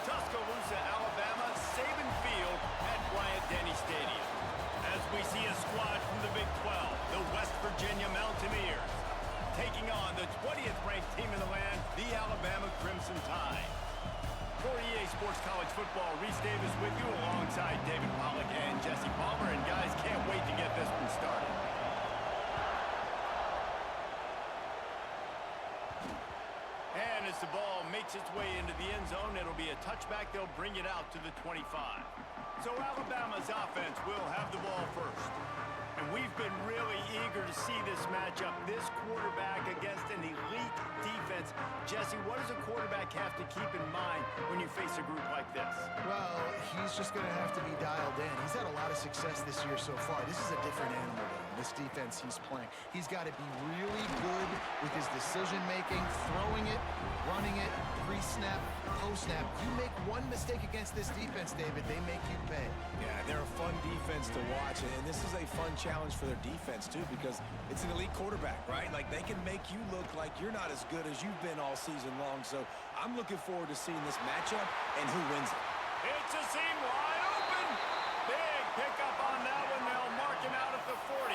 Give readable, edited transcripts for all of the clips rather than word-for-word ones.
Tuscaloosa, Alabama, Saban Field at Bryant-Denny Stadium. As we see a squad from the Big 12, the West Virginia Mountaineers, taking on the 20th ranked team in the land, the Alabama Crimson Tide. For EA Sports College Football, Reese Davis with you alongside David Pollack and Jesse Palmer. And guys, can't wait to get this one started. And as the ball makes its way into the end zone, it'll be a touchback. They'll bring it out to the 25. So Alabama's offense will have the ball first. And we've been really eager to see this matchup, this quarterback against an elite defense. Jesse, what does a quarterback have to keep in mind when you face a group like this? Well, he's just going to have to be dialed in. He's had a lot of success this year so far. This is a different animal, though, this defense he's playing. He's got to be really good with his decision-making, throwing it, running it, pre-snap, post-snap. You make one mistake against this defense, David, they make you pay. Yeah, they're a fun defense to watch, and this is a fun challenge for their defense, too, because it's an elite quarterback, right? Like, they can make you look like you're not as good as you've been all season long, so I'm looking forward to seeing this matchup and who wins it. It's a seam wide open. Big pickup on that one. They'll mark him out at the 40.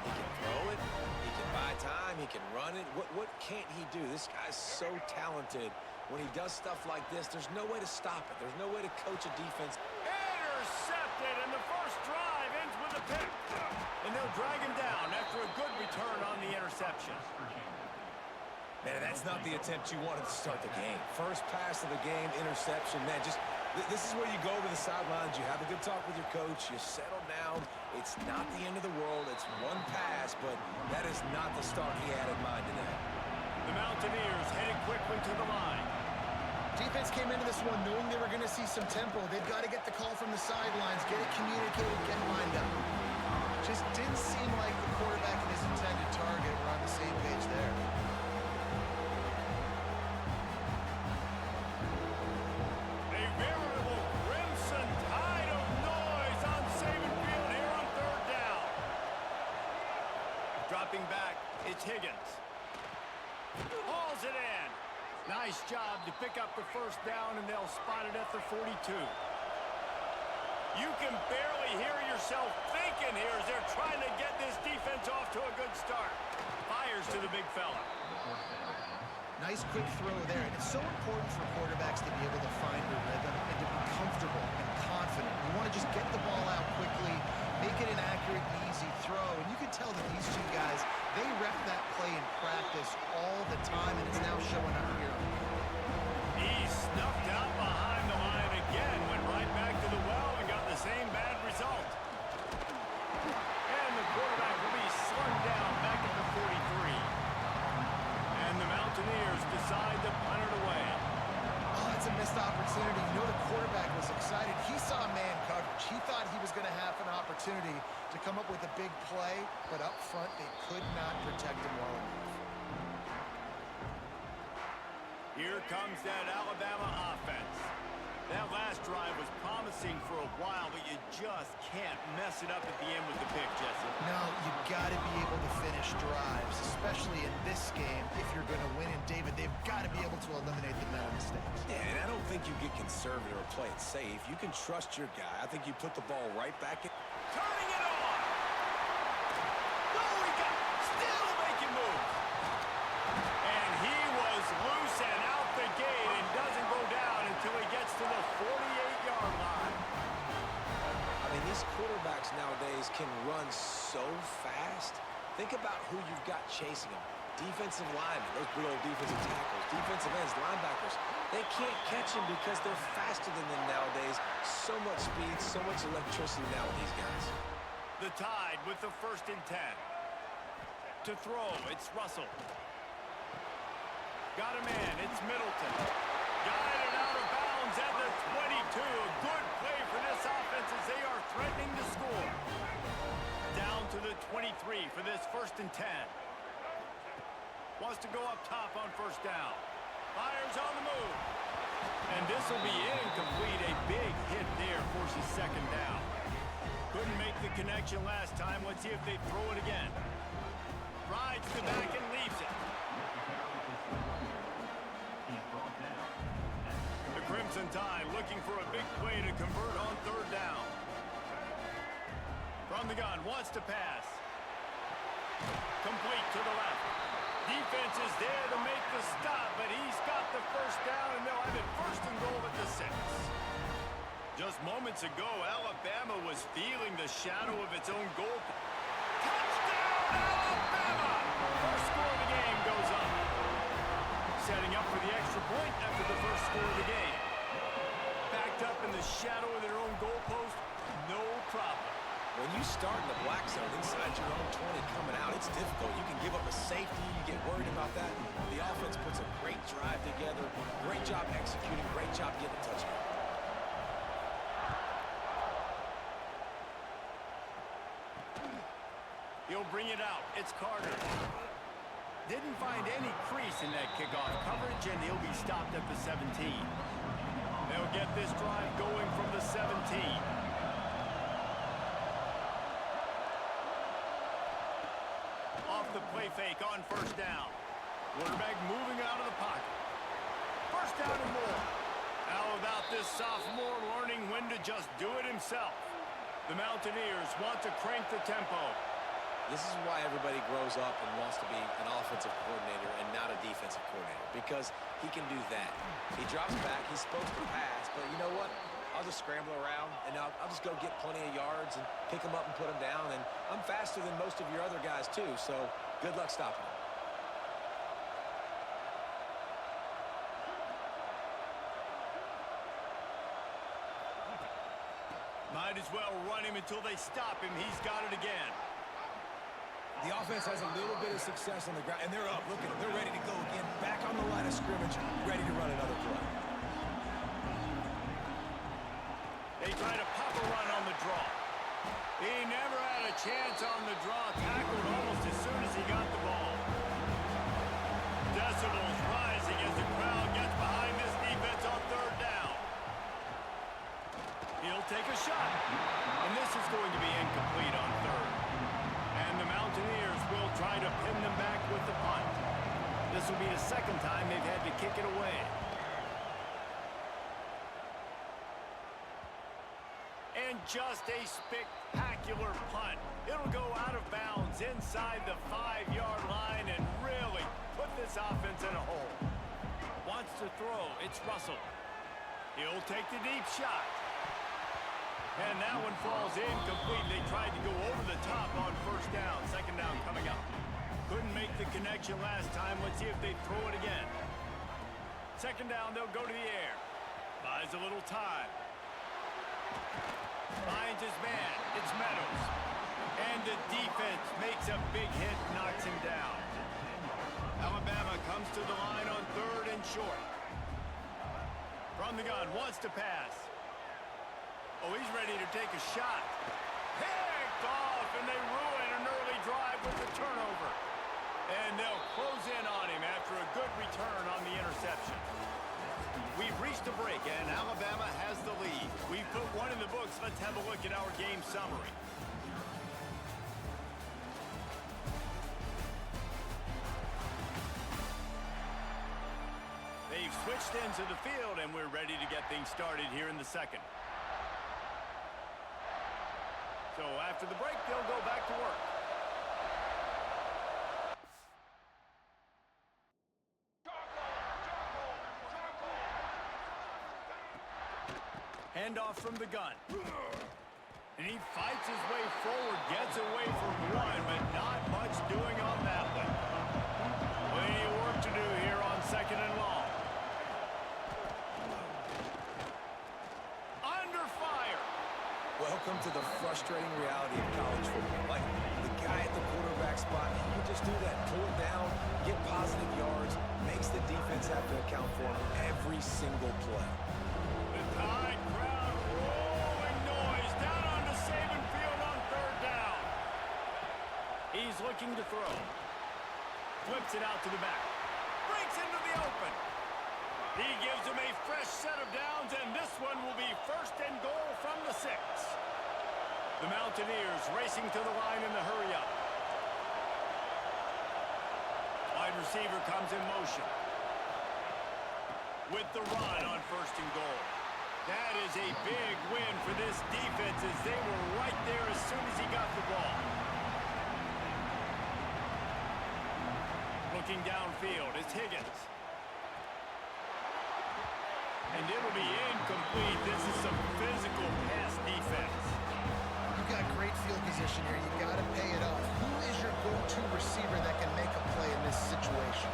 He can throw it. He can buy time. He can run it. What can't he do? This guy's so talented. When he does stuff like this, there's no way to stop it. There's no way to coach a defense. Intercepted, and the first drive ends with a pick. And they'll drag him down after a good return on the interception. Man, that's not the attempt you wanted to start the game. First pass of the game, interception. Man, just this is where you go to the sidelines. You have a good talk with your coach. You settle down. It's not the end of the world. It's one pass, but that is not the start he had in mind today. The Mountaineers headed quickly to the line. Defense came into this one knowing they were going to see some tempo. They've got to get the call from the sidelines, get it communicated, get it lined up. Just didn't seem like the quarterback and his intended target were on the same page there. A veritable crimson tide of noise on Saban Field here on third down. Dropping back, it's Higgins. Hauls it in. Nice job to pick up the first down, and they'll spot it at the 42. You can barely hear yourself thinking here as they're trying to get this defense off to a good start. Fires to the big fella. Nice quick throw there, and it's so important for quarterbacks to be able to find their rhythm and to be comfortable and confident. You want to just get the ball out quickly, make it an accurate, easy throw, and you can tell that these two guys, they rep that play in practice all the time, and it's now showing up here. He snuffed out behind the line again, went right back to the well and got the same bad result. And the quarterback will be slung down back at the 43. And the Mountaineers decide to punt it away. Oh, that's a missed opportunity. You know the quarterback was excited. He saw man coverage. He thought he was going to have an opportunity to come up with a big play, but up front they could not protect him well enough. Here comes that Alabama offense. That last drive was promising for a while, but you just can't mess it up at the end with the pick, Jesse. No, you got to be able to finish drives, especially in this game if you're going to win. And David, they've got to be able to eliminate the mental mistakes. Yeah, and I don't think you get conservative or play it safe. You can trust your guy. I think you put the ball right back in. Turning it on. Oh, he got still making moves. And he was loose and out the gate and doesn't go down until he gets to the 48-yard line. I mean, these quarterbacks nowadays can run so fast. Think about who you've got chasing them. Defensive linemen, those big old defensive tackles, defensive ends, linebackers. They can't catch him because they're faster than them nowadays. So much speed, so much electricity now with these guys. The Tide with the 1st and 10. To throw, it's Russell. Got a man, it's Middleton. Guided out of bounds at the 22. A good play for this offense as they are threatening to score. Down to the 23 for this 1st and 10. Wants to go up top on 1st down. Fires on the move. And this will be incomplete. A big hit there forces 2nd down. Couldn't make the connection last time. Let's see if they throw it again. Rides the back and leaves it. seconds and time, looking for a big play to convert on third down. From the gun, wants to pass. Complete to the left. Defense is there to make the stop, but he's got the first down, and they'll have it first and goal at the 6. Just moments ago, Alabama was feeling the shadow of its own goal. Touchdown, Alabama! First score of the game goes up. Setting up for the extra point after the first score of the game. Backed up in the shadow of their own goalpost, no problem. When you start in the black zone inside your own 20 coming out, it's difficult. You can give up a safety. You get worried about that. The offense puts a great drive together. Great job executing. Great job getting a touchdown. He'll bring it out. It's Carter. Didn't find any crease in that kickoff coverage, and he'll be stopped at the 17. They'll get this drive going from the 17. Off the play fake on first down. Quarterback moving out of the pocket. First down and more. How about this sophomore learning when to just do it himself? The Mountaineers want to crank the tempo. This is why everybody grows up and wants to be an offensive coordinator and not a defensive coordinator, because he can do that. He drops back, he's supposed to pass, but you know what? I'll just scramble around, and I'll just go get plenty of yards and pick them up and put them down, and I'm faster than most of your other guys too, so good luck stopping them. Might as well run him until they stop him. He's got it again. The offense has a little bit of success on the ground, and they're up. Look at them. They're ready to go again. Back on the line of scrimmage, ready to run another play. They try to pop a run on the draw. He never had a chance on the draw. Tackled almost as soon as he got the ball. Decibels rising as the crowd gets behind this defense on third down. He'll take a shot. And this is going to be incomplete on third. And the Mountaineers will try to pin them back with the punt. This will be the second time they've had to kick it away. And just a spectacular punt. It'll go out of bounds inside the 5-yard line and really put this offense in a hole. Wants to throw. It's Russell. He'll take the deep shot. And that one falls incomplete. They tried to go over the top on first down. Second down coming up. Couldn't make the connection last time. Let's see if they throw it again. Second down, they'll go to the air. Buys a little time. Finds his man. It's Meadows. And the defense makes a big hit, knocks him down. Alabama comes to the line on third and short. From the gun, wants to pass. Oh, he's ready to take a shot. Picked off, and they ruin an early drive with the turnover. And they'll close in on him after a good return on the interception. We've reached a break, and Alabama has the lead. We've put one in the books. Let's have a look at our game summary. They've switched into the field, and we're ready to get things started here in the second. So after the break, they'll go back to work. Handoff from the gun. And he fights his way forward, gets away from one, but not much doing on that one. Plenty of work to do here on second and long. Under fire. Welcome to the frustrating reality of college football. Like, the guy at the quarterback spot, he can just do that. Pull it down, get positive yards, makes the defense have to account for him every single play. The Tide crowd rolling noise down onto Saban Field on third down. He's looking to throw. Flips it out to the back. Breaks into the open. He gives him a fresh set of downs, and this one will be first and goal from the 6. The Mountaineers racing to the line in the hurry-up. Wide receiver comes in motion. with the run on 1st and goal. That is a big win for this defense as they were right there as soon as he got the ball. Looking downfield, it's Higgins. And it'll be incomplete. This is some physical pass defense. You've got great field position here. You've got to pay it off. Who is your go-to receiver that can make a play in this situation?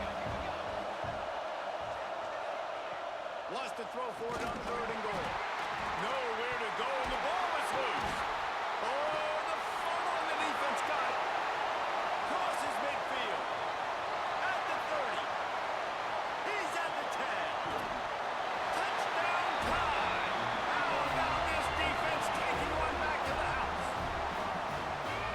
Wants to throw for it on 3rd and goal. Nowhere to go, and the ball is loose. Oh, the fumble, and the defense got it. Crosses midfield. At the 30. He's at the 10. Touchdown time. How about this defense taking one back to the house?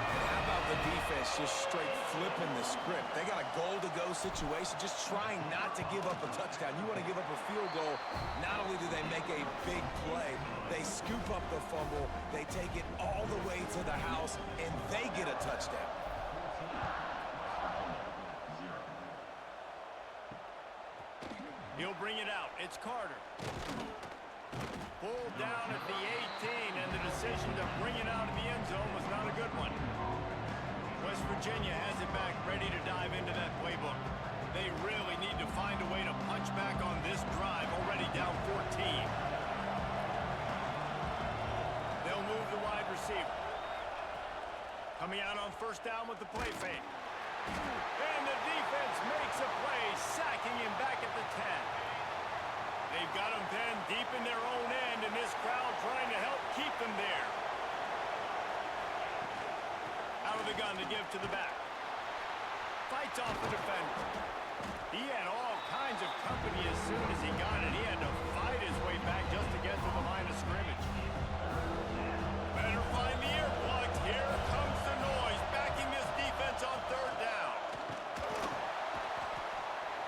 And how about the defense just straight flipping the script? They got a goal-to-go situation, just trying not to give up a touchdown. You want to give up a field goal, not only do they make a big play, they scoop up the fumble, they take it all the way to the house, and they get a touchdown. He'll bring it out. It's Carter. Pulled down at the 18, and the decision to bring it out of the end zone was not a good one. West Virginia has it back, ready to dive into that playbook. They really need to find a way to punch back on this drive, already down 14. They'll move the wide receiver. Coming out on 1st down with the play fake. And the defense makes a play, sacking him back at the 10. They've got him pinned deep in their own end, and this crowd trying to help keep them there. Out of the gun to give to the back. Fights off the defender. He had all kinds of company as soon as he got it. He had to fight his way back just to get to the line of scrimmage. Better find the earplugs. Here comes the noise, backing this defense on 3rd down.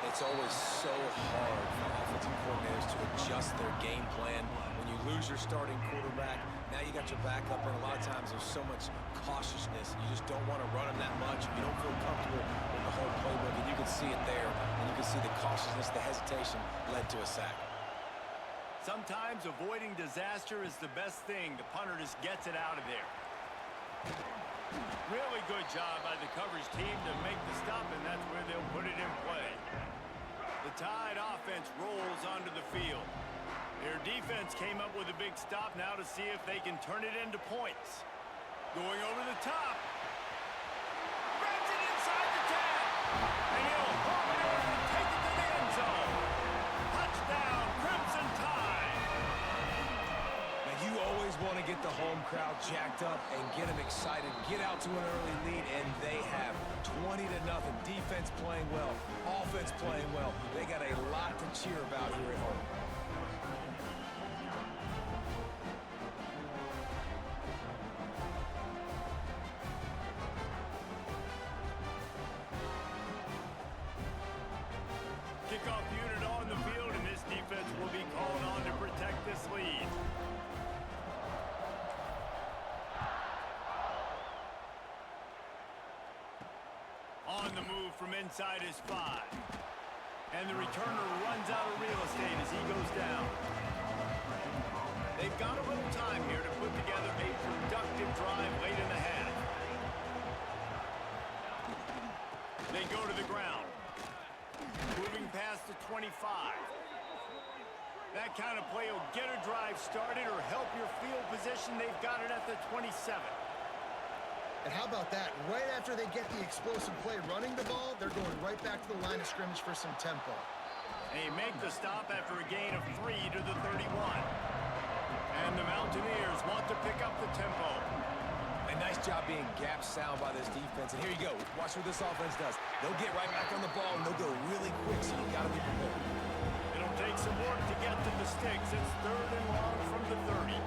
It's always so hard for offensive coordinators to adjust their game plan. When you lose your starting quarterback, now you got your backup, and a lot of times there's so much cautiousness. You just don't want to run them that much. You don't feel comfortable with the whole playbook, and you can see it there. And you can see the cautiousness, the hesitation led to a sack. Sometimes avoiding disaster is the best thing. The punter just gets it out of there. Really good job by the coverage team to make the stop, and that's where they'll put it in play. The Tide offense rolls onto the field. Their defense came up with a big stop now to see if they can turn it into points. Going over the top. Grabs it inside the 10. And he'll home it in and take it to the end zone. Touchdown, Crimson Tide. Now, you always want to get the home crowd jacked up and get them excited, get out to an early lead, and they have 20-0. Defense playing well, offense playing well. They got a lot to cheer about here at home. Kickoff unit on the field, and this defense will be called on to protect this lead. On the move from inside his 5. And the returner runs out of real estate as he goes down. They've got a little time here to put together a productive drive late in the half. They go to the ground. Moving past the 25. That kind of play will get a drive started or help your field position. They've got it at the 27. And how about that? Right after they get the explosive play running the ball, they're going right back to the line of scrimmage for some tempo. They make the stop after a gain of 3 to the 31. And the Mountaineers want to pick up the tempo. A nice job being gap sound by this defense. And here you go. Watch what this offense does. They'll get right back on the ball, and they'll go really quick, so you got to be prepared. It'll take some work to get to the sticks. It's 3rd and long from the 30.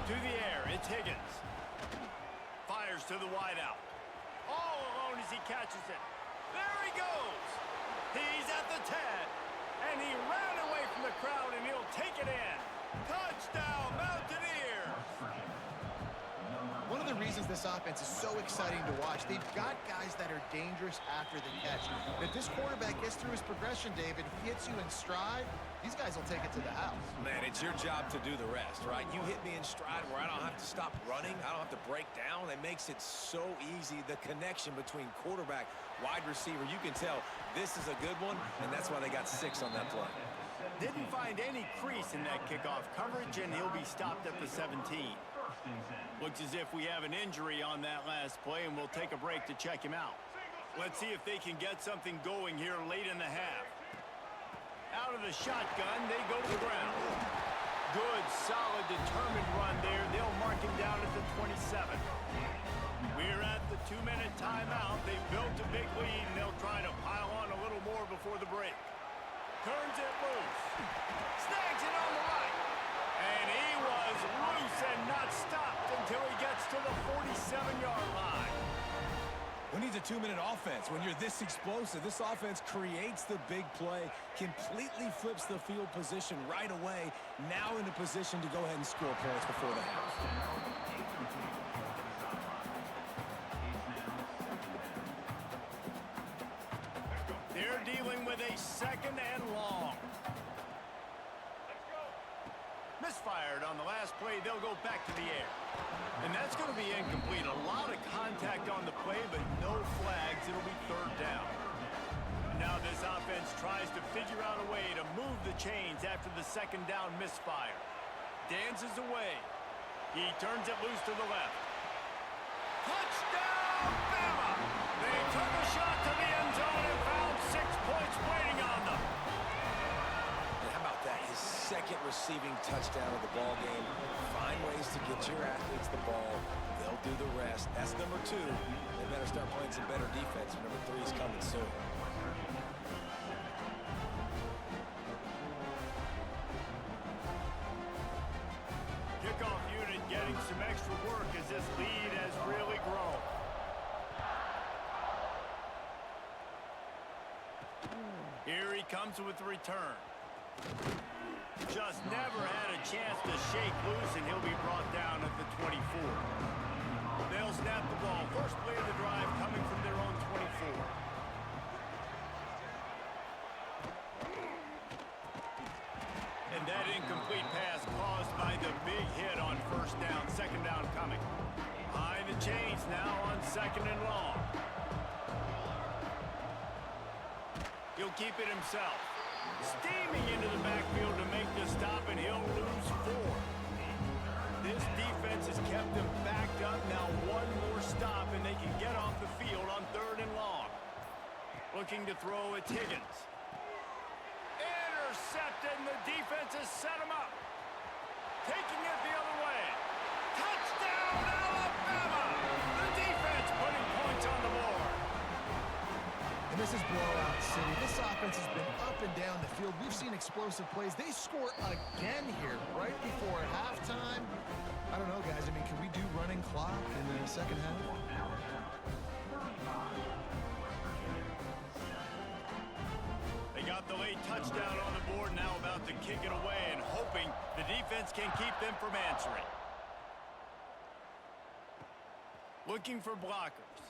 To the air, it's Higgins. Fires to the wideout. All alone as he catches it. There he goes. He's at the 10. And he ran away from the crowd, and he'll take it in. Touchdown, Mountaineers. One of the reasons this offense is so exciting to watch. They've got guys that are dangerous after the catch. And if this quarterback gets through his progression, David, if he hits you in stride, these guys will take it to the house. Man, it's your job to do the rest, right? You hit me in stride where I don't have to stop running. I don't have to break down. It makes it so easy, the connection between quarterback, wide receiver. You can tell this is a good one, and that's why they got 6 on that play. Didn't find any crease in that kickoff coverage, and he'll be stopped at the 17. Looks as if we have an injury on that last play, and we'll take a break to check him out. Let's see if they can get something going here late in the half. Out of the shotgun, they go to the ground. Good, solid, determined run there. They'll mark him down at the 27. We're at the 2-minute timeout. They built a big lead, and they'll try to pile on a little more before the break. Turns it loose. Snags it on the right. And he was loose and not stopped until he gets to the 47-yard line. Who needs a 2-minute offense? When you're this explosive, this offense creates the big play, completely flips the field position right away, now in a position to go ahead and score points before the half. They're dealing with a 2nd and long. Misfired on the last play. They'll go back to the air. And that's going to be incomplete. A lot of contact on the play, but no flags. It'll be 3rd down. Now this offense tries to figure out a way to move the chains after the 2nd down misfire. Dances away. He turns it loose to the left. Touchdown, Bama! They took a shot to the end zone and found 6 points waiting on them. And how about that? His 2nd receiving touchdown of the ball game. Find ways to get your athletes the ball. They'll do the rest. That's number 2. They better start playing some better defense. Number 3 is coming soon. Kickoff unit getting some extra work as this lead has really grown. Here he comes with the return. Just never had a chance to shake loose, and he'll be brought down at the 24. They'll snap the ball. First play of the drive coming from their own 24. And that incomplete pass caused by the big hit on 1st down. 2nd down coming. Behind the chains now on 2nd and long. He'll keep it himself. Steaming into the backfield to make the stop, and he'll lose 4. This defense has kept them backed up. Now 1 more stop, and they can get off the field on 3rd and long. Looking to throw, it's Higgins. Intercepted, and the defense has set him up. Taking it the other way. Touchdown, Alabama! The defense putting points on the board. And this is blowout city. This offense has been up and down the field. We've seen explosive plays. They score again here right before halftime. I don't know, guys. I mean, can we do running clock in the 2nd half? They got the late touchdown on the board, now about to kick it away and hoping the defense can keep them from answering. Looking for blockers.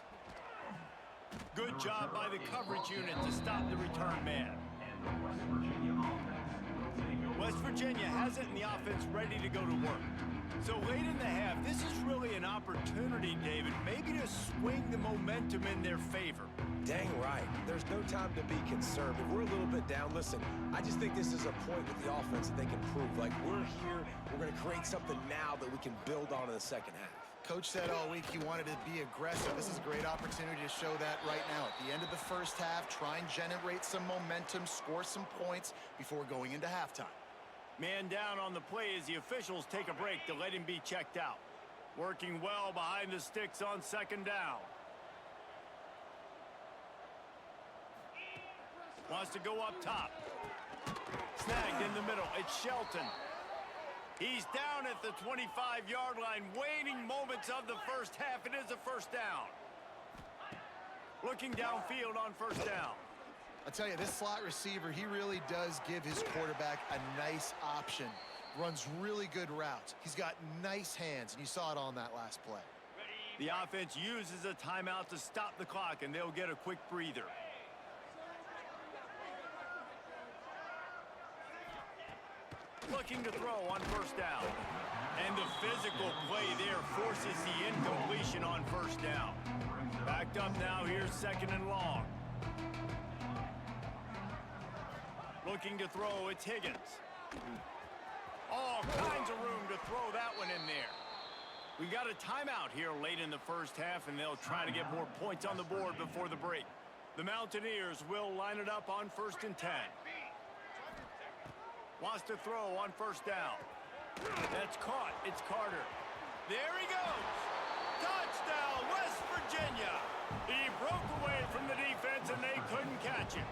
Good job by the coverage unit to stop the return man. West Virginia has it in the offense ready to go to work. So late in the half, this is really an opportunity, David, maybe to swing the momentum in their favor. Dang right. There's no time to be conservative. We're a little bit down. Listen, I just think this is a point with the offense that they can prove. Like, we're here, we're going to create something now that we can build on in the 2nd half. Coach said all week he wanted to be aggressive. This is a great opportunity to show that right now. At the end of the 1st half, try and generate some momentum, score some points before going into halftime. Man down on the play as the officials take a break to let him be checked out. Working well behind the sticks on 2nd down. Wants to go up top. Snagged in the middle. It's Shelton. He's down at the 25-yard line. Waning moments of the 1st half. It is a 1st down. Looking downfield on 1st down. I tell you, this slot receiver, he really does give his quarterback a nice option. Runs really good routes. He's got nice hands, and you saw it on that last play. The offense uses a timeout to stop the clock, and they'll get a quick breather. Looking to throw on first down. And the physical play there forces the incompletion on first down. Backed up now, here's 2nd and long. Looking to throw, it's Higgins. All kinds of room to throw that one in there. We got a timeout here late in the first half, and they'll try to get more points on the board before the break. The Mountaineers will line it up on 1st and 10. Wants to throw on first down. That's caught. It's Carter. There he goes. Touchdown, West Virginia. He broke away from the defense, and they couldn't catch him.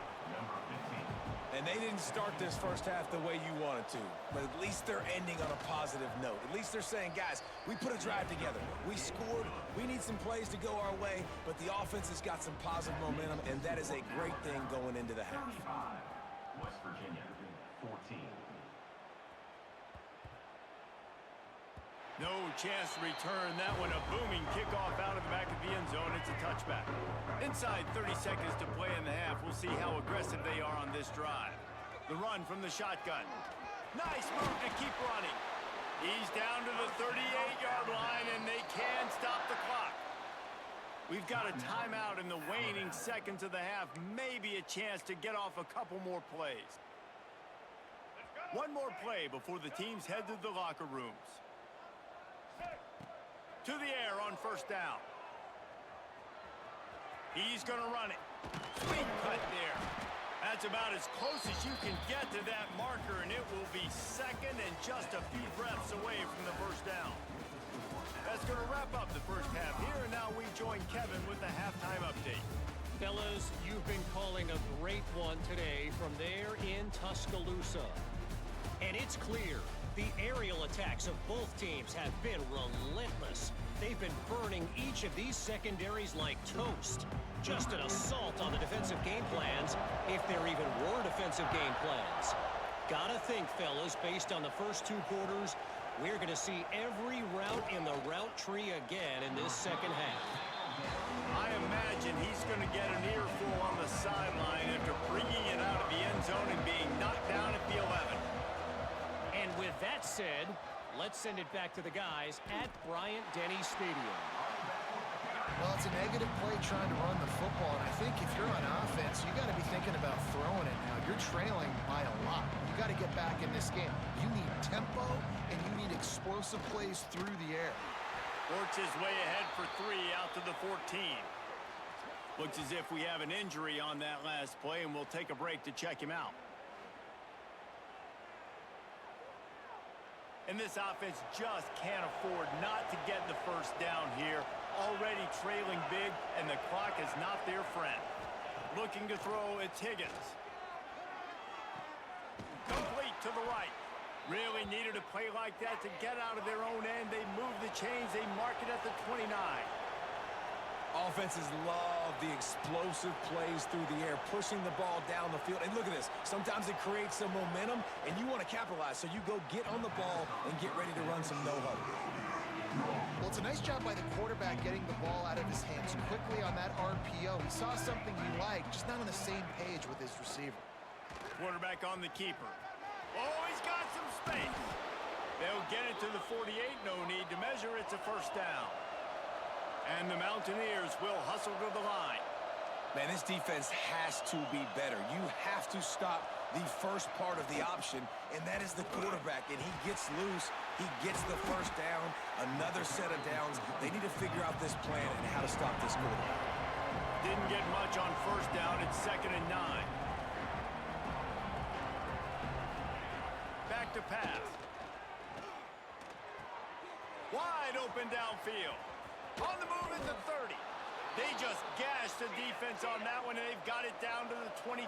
And they didn't start this first half the way you wanted to, but at least they're ending on a positive note. At least they're saying, guys, we put a drive together. We scored. We need some plays to go our way, but the offense has got some positive momentum, and that is a great thing going into the half. West Virginia, 14. No chance to return that one. A booming kickoff out of the back of the end zone. It's a touchback. Inside 30 seconds to play in the half. We'll see how aggressive they are on this drive. The run from the shotgun. Nice move to keep running. He's down to the 38-yard line, and they can stop the clock. We've got a timeout in the waning seconds of the half. Maybe a chance to get off a couple more plays. One more play before the teams head to the locker rooms. To the air on first down. He's going to run it. Sweet cut there. That's about as close as you can get to that marker, and it will be 2nd and just a few breaths away from the first down. That's going to wrap up the first half here, and now we join Kevin with the halftime update. Fellas, you've been calling a great one today from there in Tuscaloosa. And it's clear. The aerial attacks of both teams have been relentless. They've been burning each of these secondaries like toast. Just an assault on the defensive game plans, if there even were defensive game plans. Gotta think, fellas, based on the first 2 quarters, we're going to see every route in the route tree again in this second half. I imagine he's going to get an earful on the sideline after bringing it out of the end zone and being knocked down at the 11. And with that said, let's send it back to the guys at Bryant-Denny Stadium. Well, it's a negative play trying to run the football, and I think if you're on offense, you got to be thinking about throwing it now. You're trailing by a lot. You got to get back in this game. You need tempo, and you need explosive plays through the air. Works his way ahead for 3 out to the 14. Looks as if we have an injury on that last play, and we'll take a break to check him out. And this offense just can't afford not to get the first down here. Already trailing big, and the clock is not their friend. Looking to throw, it's Higgins. Complete to the right. Really needed a play like that to get out of their own end. They move the chains. They mark it at the 29. Offenses love the explosive plays through the air, pushing the ball down the field. And look at this. Sometimes it creates some momentum, and you want to capitalize. So you go get on the ball and get ready to run some no-huddle. Well, it's a nice job by the quarterback getting the ball out of his hands quickly on that RPO. He saw something he liked, just not on the same page with his receiver. Quarterback on the keeper. Oh, he's got some space. They'll get it to the 48. No need to measure. It's a first down. And the Mountaineers will hustle to the line. Man, this defense has to be better. You have to stop the first part of the option, and that is the quarterback. And he gets loose. He gets the first down. Another set of downs. They need to figure out this plan and how to stop this quarterback. Didn't get much on first down. It's 2nd and 9. Back to pass. Wide open downfield. On the move at the 30. They just gashed the defense on that one, and they've got it down to the 23.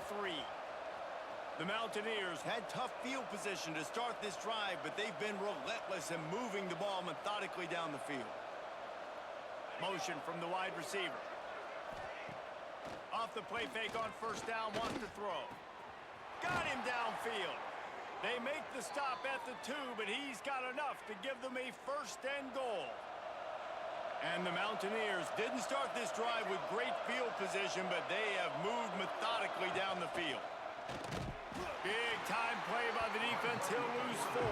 The Mountaineers had tough field position to start this drive, but they've been relentless in moving the ball methodically down the field. Motion from the wide receiver. Off the play fake on first down, wants to throw. Got him downfield. They make the stop at the 2, but he's got enough to give them a 1st and goal. And the Mountaineers didn't start this drive with great field position, but they have moved methodically down the field. Big time play by the defense. He'll lose 4.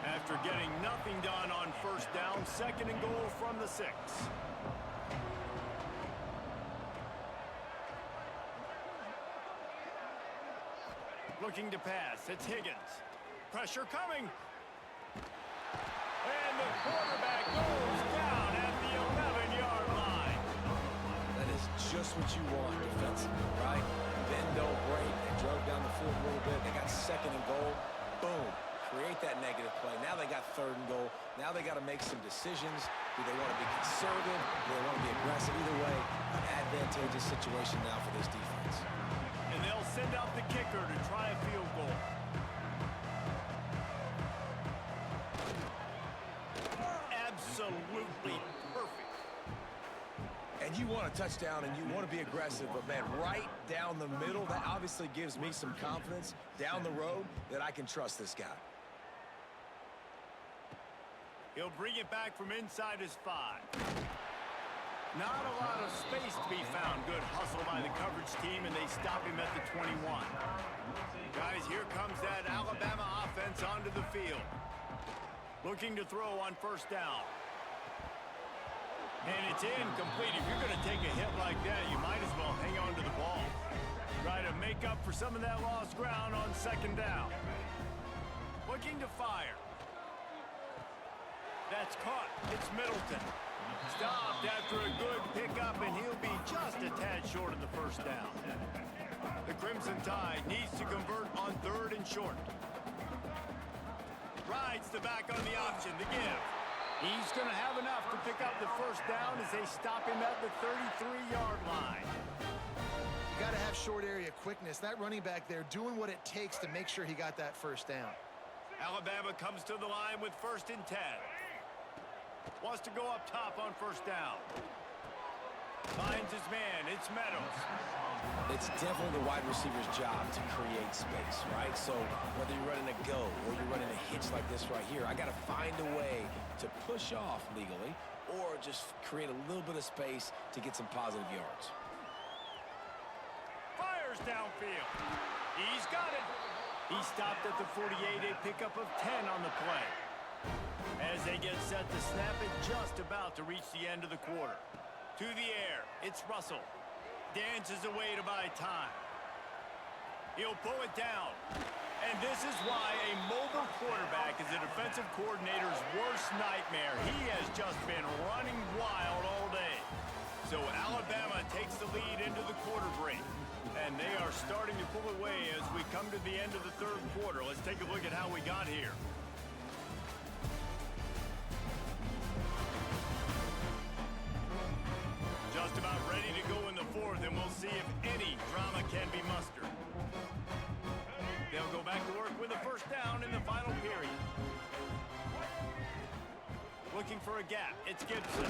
After getting nothing done on first down, 2nd and goal from the 6. Looking to pass. It's Higgins. Pressure coming. And the quarterback goes down at the 11-yard line. That is just what you want defensively, right? Bend, don't break. They drove down the field a little bit. They got 2nd and goal. Boom. Create that negative play. Now they got 3rd and goal. Now they got to make some decisions. Do they want to be conservative? Do they want to be aggressive? Either way, an advantageous situation now for this defense. And they'll send out the kicker to try a field goal. Absolutely perfect. And you want a touchdown and you want to be aggressive, but man, right down the middle, that obviously gives me some confidence down the road that I can trust this guy. He'll bring it back from inside his 5. Not a lot of space to be found. Good hustle by the coverage team, and they stop him at the 21. Guys, here comes that Alabama offense onto the field. Looking to throw on first down. And it's incomplete. If you're going to take a hit like that, you might as well hang on to the ball. Try to make up for some of that lost ground on 2nd down. Looking to fire. That's caught. It's Middleton. Stopped after a good pickup, and he'll be just a tad short of the first down. The Crimson Tide needs to convert on 3rd and short. Rides the back on the option, the give. He's going to have enough to pick up the first down as they stop him at the 33-yard line. You got to have short area quickness. That running back there doing what it takes to make sure he got that first down. Alabama comes to the line with 1st and 10. Wants to go up top on first down. Finds his man. It's Meadows. It's definitely the wide receiver's job to create space, right? So whether you're running a go or you're running a hitch like this right here, I got to find a way to push off legally or just create a little bit of space to get some positive yards. Fires downfield. He's got it. He stopped at the 48, a pickup of 10 on the play. As they get set to snap it, just about to reach the end of the quarter. To the air, it's Russell. Dances away to buy time. He'll pull it down. And this is why a mobile quarterback is a defensive coordinator's worst nightmare. He has just been running wild all day. So Alabama takes the lead into the quarter break. And they are starting to pull away as we come to the end of the 3rd quarter. Let's take a look at how we got here. Just about ready to go in the 4th, and we'll see if any drama can be mustered. They'll go back to work with a first down in the final period. Looking for a gap. It's Gibson.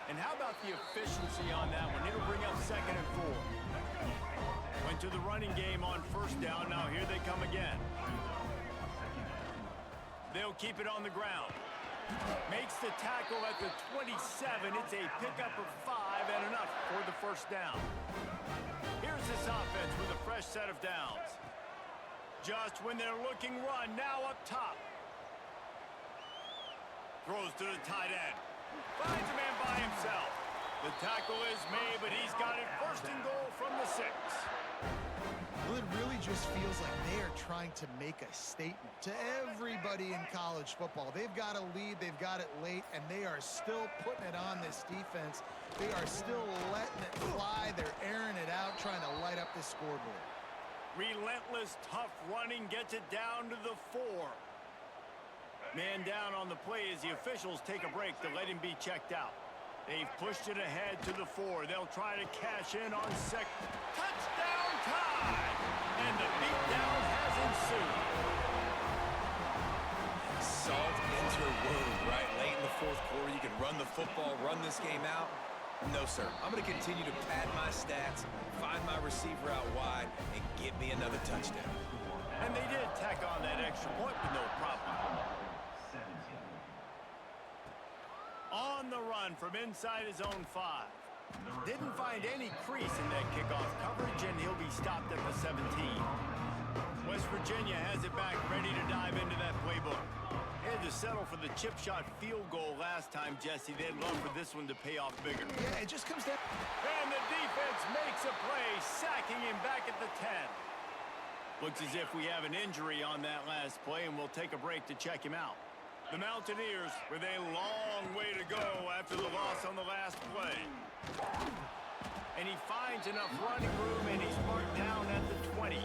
And how about the efficiency on that one? It'll bring up 2nd and 4. Went to the running game on first down. Now here they come again. They'll keep it on the ground. Makes the tackle at the 27. It's a pickup of 5 and enough for the first down. Here's this offense with a fresh set of downs. Just when they're looking run, now up top. Throws to the tight end. Finds a man by himself. The tackle is made, but he's got it 1st and goal from the 6. Well, it really just feels like they are trying to make a statement to everybody in college football. They've got a lead, they've got it late, and they are still putting it on this defense. They are still letting it fly. They're airing it out, trying to light up the scoreboard. Relentless, tough running gets it down to the 4. Man down on the play as the officials take a break to let him be checked out. They've pushed it ahead to the 4. They'll try to cash in on 2nd. Touchdown time! And the beatdown has ensued. Salt into a wound, right? Late in the 4th quarter, you can run the football, run this game out. No, sir. I'm going to continue to pad my stats, find my receiver out wide, and get me another touchdown. And they did tack on that extra point with no problem. On the run from inside his own 5. Didn't find any crease in that kickoff coverage, and he'll be stopped at the 17. West Virginia has it back, ready to dive into that playbook. They had to settle for the chip shot field goal last time, Jesse. They'd love for this one to pay off bigger. Yeah, it just comes down. And the defense makes a play, sacking him back at the 10. Looks as if we have an injury on that last play, and we'll take a break to check him out. The Mountaineers with a long way to go after the loss on the last play. And he finds enough running room, and he's marked down at the 20.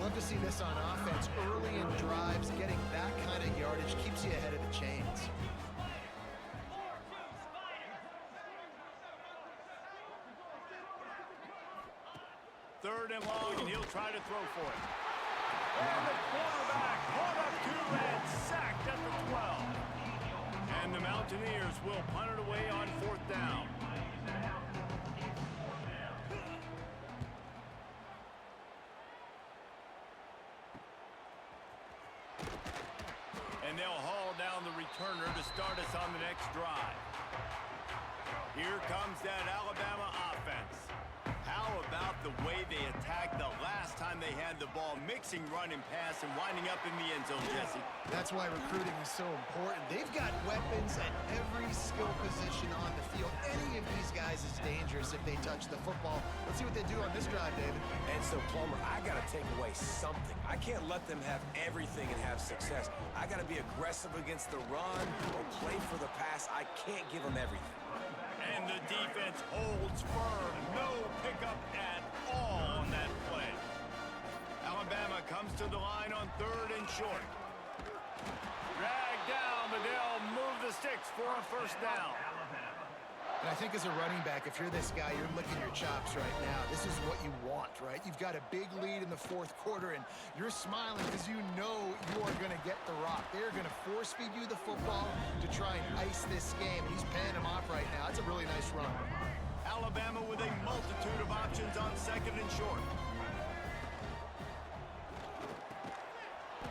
Love to see this on offense. Early in drives, getting that kind of yardage keeps you ahead of the chains. Third and long, and he'll try to throw for it. And the quarterback pulled up 2 and sacked at the 12. And the Mountaineers will punt it away on 4th down. And they'll haul down the returner to start us on the next drive. Here comes that Alabama offense. How about the way they attacked the last time they had the ball, mixing run and pass and winding up in the end zone, Jesse? That's why recruiting is so important. They've got weapons at every skill position on the field. Any of these guys is dangerous if they touch the football. Let's see what they do on this drive, David. And so, Plummer, I got to take away something. I can't let them have everything and have success. I got to be aggressive against the run or play for the pass. I can't give them everything. And the defense holds firm. No pickup at all on that play. Alabama comes to the line on 3rd and short. Dragged down, but they'll move the sticks for a 1st down. And I think as a running back, if you're this guy, you're licking your chops right now. This is what you want, right? You've got a big lead in the 4th quarter, and you're smiling because you know you are going to get the rock. They're going to force-feed you the football to try and ice this game. He's paying him off right now. It's a really nice run. Alabama with a multitude of options on 2nd and short.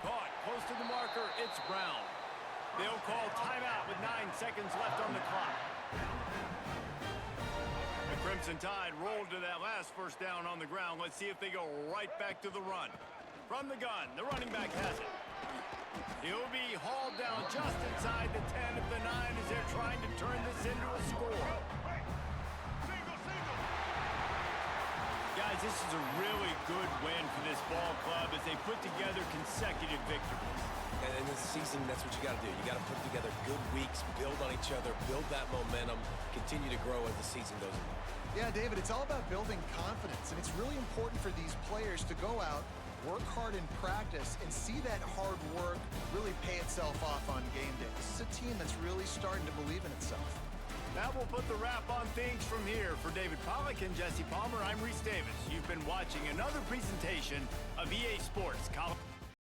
Caught close to the marker. It's Brown. They'll call timeout with 9 seconds left on the clock. The Crimson Tide rolled to that last 1st down on the ground. Let's see if they go right back to the run. From the gun, the running back has it. He'll be hauled down just inside the 10 of the 9 as they're trying to turn this into a score. Guys, this is a really good win for this ball club as they put together consecutive victories. And in this season, that's what you got to do. You got to put together good weeks, build on each other, build that momentum, continue to grow as the season goes on. Yeah, David, it's all about building confidence, and it's really important for these players to go out, work hard in practice, and see that hard work really pay itself off on game day. This is a team that's really starting to believe in itself. That will put the wrap on things from here. For David Pollack and Jesse Palmer, I'm Reese Davis. You've been watching another presentation of EA Sports College.